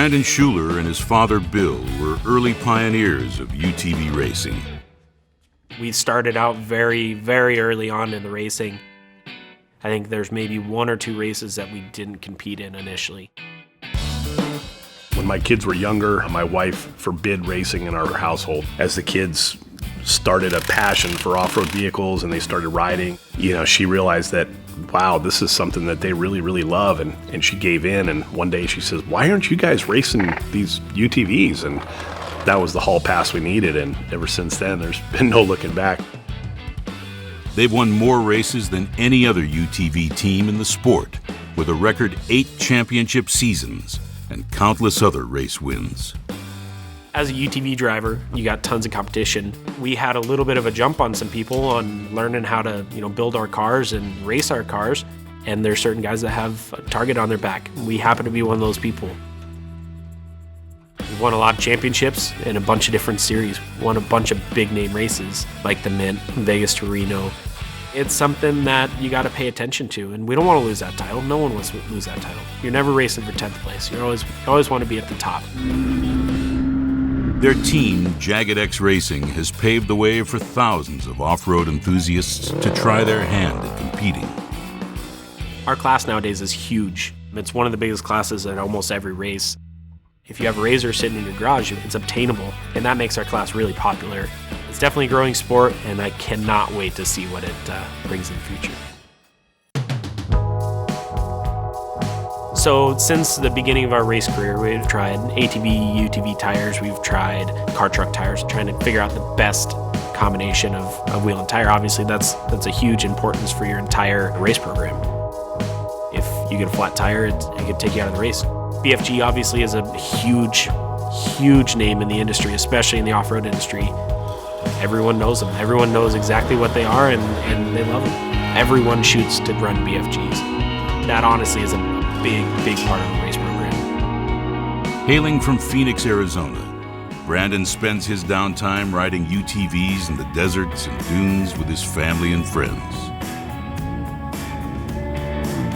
Brandon Schueler and his father Bill were early pioneers of UTV racing. We started out very, very early on in the racing. I think there's maybe 1 or 2 races that we didn't compete in initially. When my kids were younger, my wife forbid racing in our household. As the kids started a passion for off-road vehicles and they started riding, she realized that, wow, this is something that they really, really love, and she gave in, and one day she says, why aren't you guys racing these UTVs? And that was the hall pass we needed, and ever since then, there's been no looking back. They've won more races than any other UTV team in the sport, with a record 8 championship seasons and countless other race wins. As a UTV driver, you got tons of competition. We had a little bit of a jump on some people on learning how to, build our cars and race our cars. And there's certain guys that have a target on their back. We happen to be one of those people. We won a lot of championships in a bunch of different series. Won a bunch of big name races like the Mint, Vegas to Reno. It's something that you got to pay attention to, and we don't want to lose that title. No one wants to lose that title. You're never racing for 10th place. You always want to be at the top. Their team, Jagged X Racing, has paved the way for thousands of off-road enthusiasts to try their hand at competing. Our class nowadays is huge. It's one of the biggest classes at almost every race. If you have a RZR sitting in your garage, it's obtainable, and that makes our class really popular. It's definitely a growing sport, and I cannot wait to see what it brings in the future. So since the beginning of our race career, we've tried ATV, UTV tires, we've tried car truck tires, trying to figure out the best combination of wheel and tire. Obviously, that's a huge importance for your entire race program. If you get a flat tire, it could take you out of the race. BFG obviously is a huge, huge name in the industry, especially in the off-road industry. Everyone knows them. Everyone knows exactly what they are, and they love them. Everyone shoots to run BFGs. That honestly is a big, big part of the race program. Hailing from Phoenix, Arizona, Brandon spends his downtime riding UTVs in the deserts and dunes with his family and friends.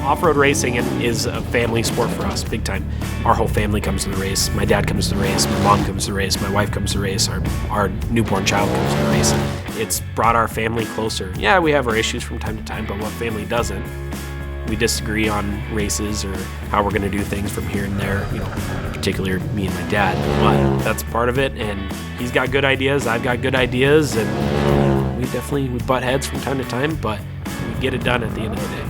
Off-road racing is a family sport for us, big time. Our whole family comes to the race. My dad comes to the race, my mom comes to the race, my wife comes to the race, our newborn child comes to the race. It's brought our family closer. Yeah, we have our issues from time to time, but what family doesn't? We disagree on races or how we're gonna do things from here and there, particularly me and my dad. But that's part of it, and he's got good ideas, I've got good ideas, and we butt heads from time to time, but we get it done at the end of the day.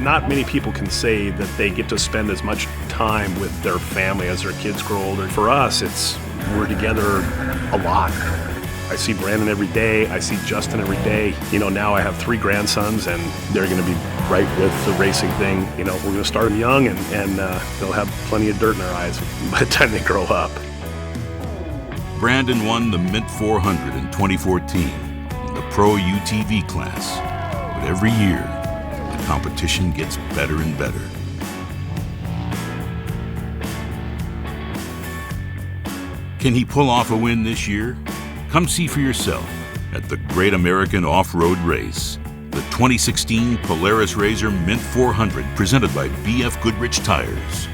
Not many people can say that they get to spend as much time with their family as their kids grow older. For us, we're together a lot. I see Brandon every day. I see Justin every day. Now I have 3 grandsons, and they're going to be right with the racing thing. We're going to start them young, and they'll have plenty of dirt in their eyes by the time they grow up. Brandon won the Mint 400 in 2014 in the Pro UTV class, but every year, the competition gets better and better. Can he pull off a win this year? Come see for yourself at the Great American Off-Road Race, the 2016 Polaris RZR Mint 400 presented by BFGoodrich Tires.